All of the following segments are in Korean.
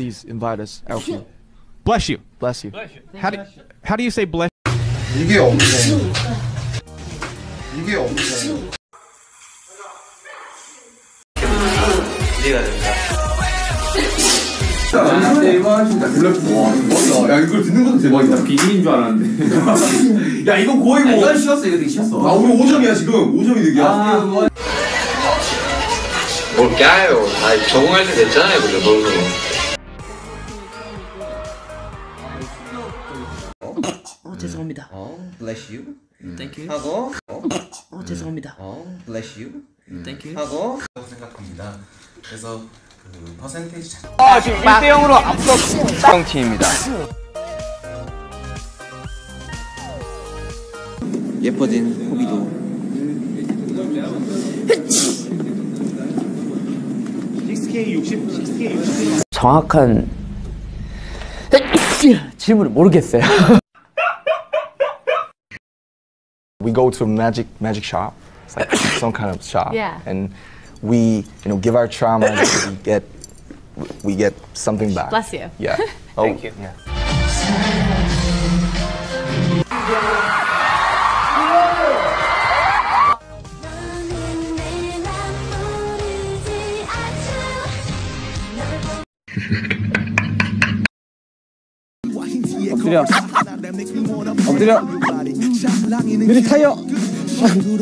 please invite us. Alfie. Bless you. Bless you. How do you say bless? 이게 없네. 이게 없네. 이해가 됩니다. 야 이걸 듣는 것도 대박이다. 비밀인 줄 알았는데. 야 이거 거의 뭐. 이건 쉬웠어. 이거 되게 쉬웠어. 아 우리 5점이야 지금. 5점이 득이야. 뭘 까요? 다 적응할 때 됐잖아요, 그죠? 너도. 죄송합니다. bless you. Thank you. 하고 죄송합니다. bless you. Thank you. 하고 생각합니다. 그래서 그 퍼센테이지 자... 지금 1대0으로 앞서 팀입니다. 예뻐진 호비도. 정확한 질문을 모르겠어요. We go to a magic shop. It's like some kind of shop. Yeah. And we, give our trauma. we get something back. Bless you. Yeah. Thank you. Yeah. 엎드려. 느리 타요.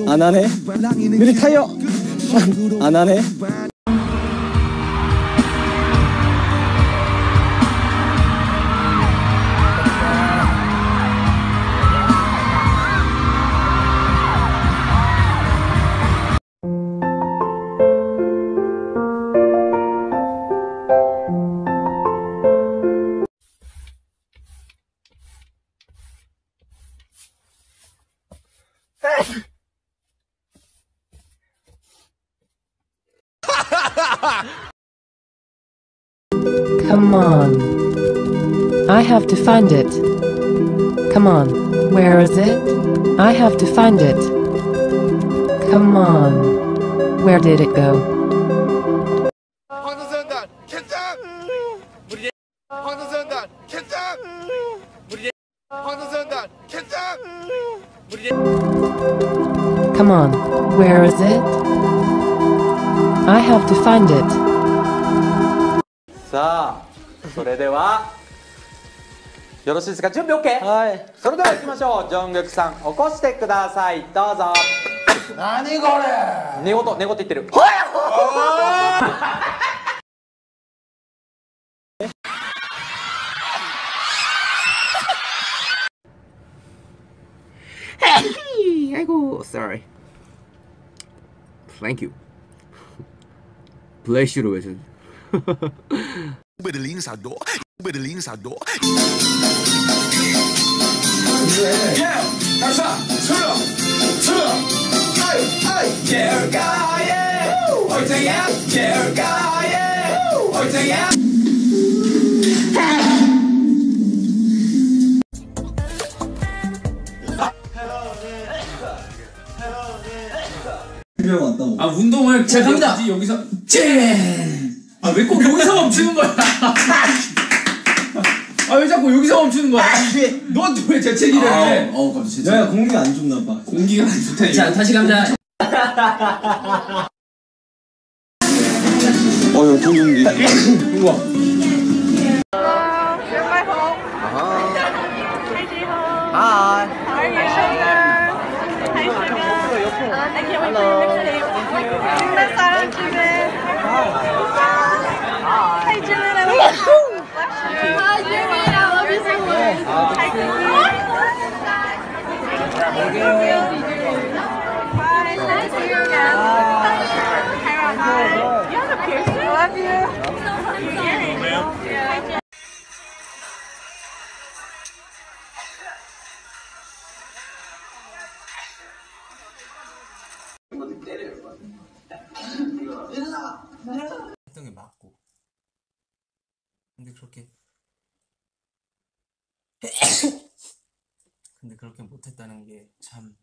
안 하네. 느리 타요. 안 하네. Come on. I have to find it. Come on. Where is it? I have to find it. Come on. Where did it go? 황선수단 캔장. 황선수단 캔장. 황선수단 캔장. Come on. Where is it? I have to find it. さあ、それではよろしいですか？準備 OK？ はい。それでは行きましょう。ジョングクさん、起こしてください。どうぞ。何これ？寝言言ってる。아이고, sorry. Thank you. Bless you로 외쳐. 베를린사도. 아 운동을 제가 갑니다. 여기서 아 왜 꼭 여기서 멈추는 거야? 아 왜 자꾸 여기서 멈추는 거야? 넌 왜 재채기를 해? 깜짝이야. 내가 공기가 안 좋나 봐. 공기가 안 좋다. 자 다시 갑니다. 돈 준비. 우와. Hi. How are you? Hi, Sugar. I can't wait for your mixtape. 중매 사랑 중매. Hi, Jimin. I love you. Hi, Jimin. I love you so much. Hi, Jimin. Thank you. Bye. Nice to see you again. Hi. You have a piercing? I love you. Your earring. Hi, Jimin. 했던 게 맞고 근데 그렇게 못했다는 게 참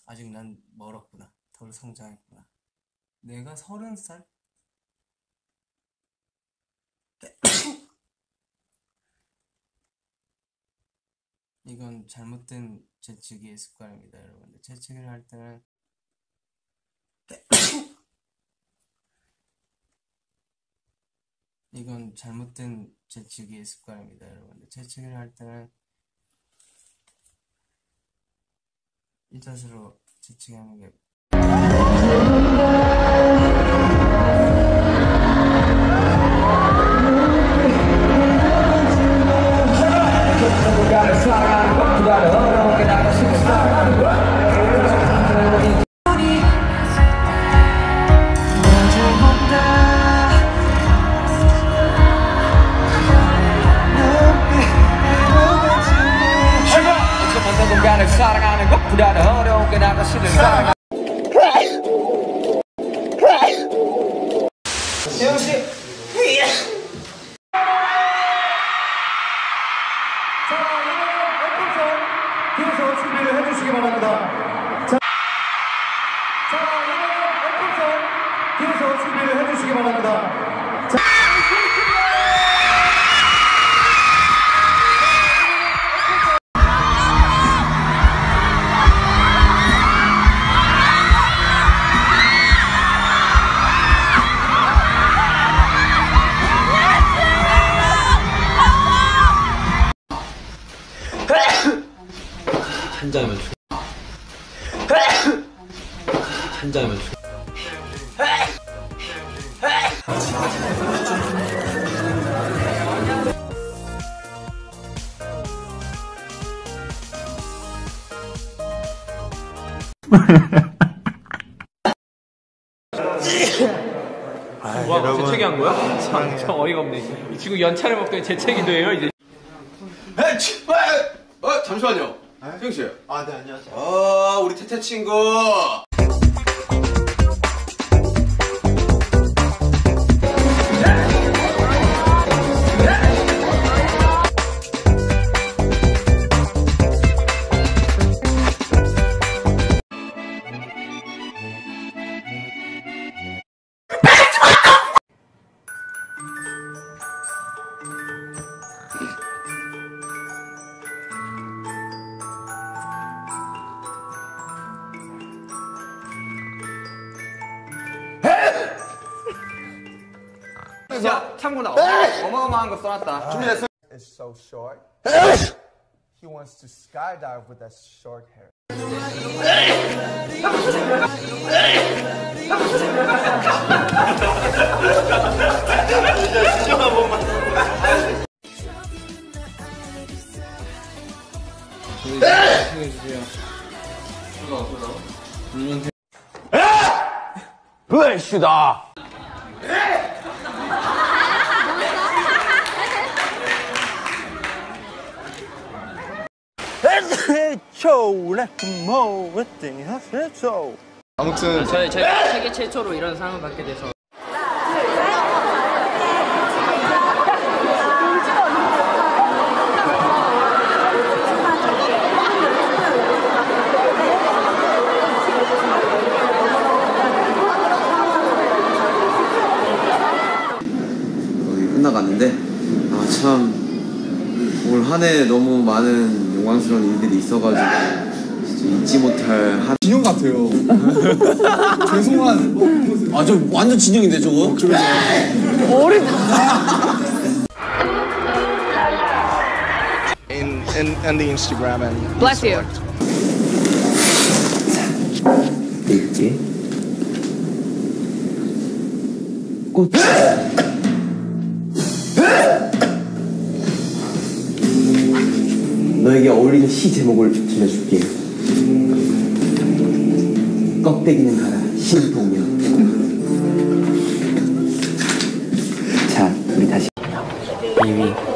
아직 난 멀었구나. 덜 성장했구나. 내가 30살? 이건 잘못된 재치기의 습관입니다, 여러분들. 재치기를 할 때는 이건 잘못된 재치기의 습관입니다, 여러분들. 재치기를 할 때는 이 자세로 재치기 하는 게 사랑하는 것보다 어려운 게 나가 싫은 사랑. 재영 씨. 자, 여러분 뒤에서 준비를 해주시기 바랍니다. 자, 여러분 뒤에서 준비를 해주시기 바랍니다. 한 잔이면 한 잔이면 와, 재채기 한 거야? 참 어이가 없네. 지금 연차를 먹더니 재채기도 해요, 이제. 잠시만요. 세영 씨. 아, 네, 안녕하세요. 우리 태태 친구. 야, 참고로 어마어마한 거 써놨다. 준비됐어? It's so short. He wants to skydive with that short hair. 블레시다. 아무튼 저희 세계 최초로 이런 상을 받게 돼서 끝나갔는데 참 올 한 해 너무 많은 영광스러운 일들이 있어가지고 진짜 잊지 못할 한 진영 같아요. 죄송한 저 완전 진영인데 저거? in the Instagram and Bless you. 이게 꽃 너에게 어울리는 시 제목을 들려줄게. 껍데기는 가라 신동엽. 자 우리 다시 2위